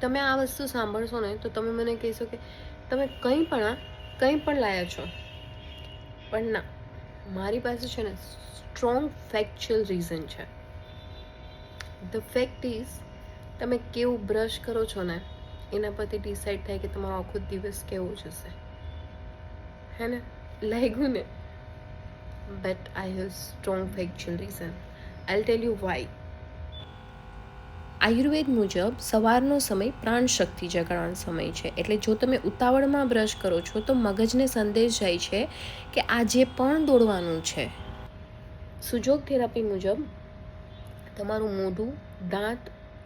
તમે આ વસ્તુ સાંભળશો ને તો તમે મને કહેશો કે તમે કંઈ પણ લાયા છો, પણ ના, મારી પાસે છે ને સ્ટ્રોંગ ફેક્ચ્યુઅલ રીઝન છે. ધ ફેક્ટ ઇઝ, તમે કેવું બ્રશ કરો છો ને એના પરથી ડિસાઈડ થાય કે તમારો આખો દિવસ કેવો જશે. હે ને, લાગ્યું ને? But I have strong factual reason. I tell you why. Ayurveda મુજબ સવારનો સમય પ્રાણશક્તિ જગાડવાનો સમય છે. એટલે જો તમે ઉતાવળમાં બ્રશ કરો છો તો મગજને સંદેશ જાય છે કે આજે પણ દોડવાનું છે. સુજોગ થેરાપી મુજબ તમારું મોઢું, દાંત,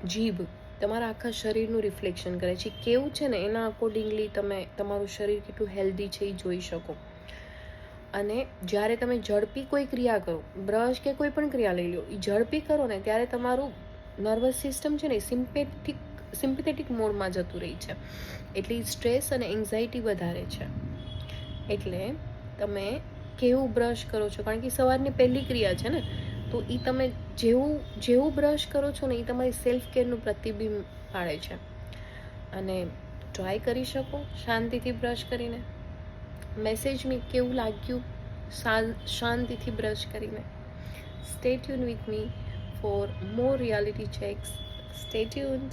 જીભ તમારા આખા શરીરનું રિફ્લેક્શન કરે છે. કેવું છે ને એના અકોર્ડિંગલી તમે તમારું શરીર કેટલું હેલ્ધી છે એ જોઈ શકો. અને જ્યારે તમે ઝડપી કોઈ ક્રિયા કરો, બ્રશ કે કોઈ પણ ક્રિયા લઈ લો, એ ઝડપી કરો ને ત્યારે તમારું નર્વસ સિસ્ટમ છે ને સિમ્પેથેટિક મોડમાં જતું રહી છે. એટલે સ્ટ્રેસ અને એન્ઝાયટી વધારે છે. એટલે તમે કેવું બ્રશ કરો છો, કારણ કે સવારની પહેલી ક્રિયા છે ને, તો એ તમે જેવું બ્રશ કરો છો ને એ તમારી સેલ્ફ કેરનું પ્રતિબિંબ પાડે છે. અને ટ્રાય કરી શકો શાંતિથી બ્રશ કરીને. મેસેજ મી કેવું લાગ્યું શાંતિથી બ્રશ કરીને. Stay tuned with me for more reality checks. Stay tuned.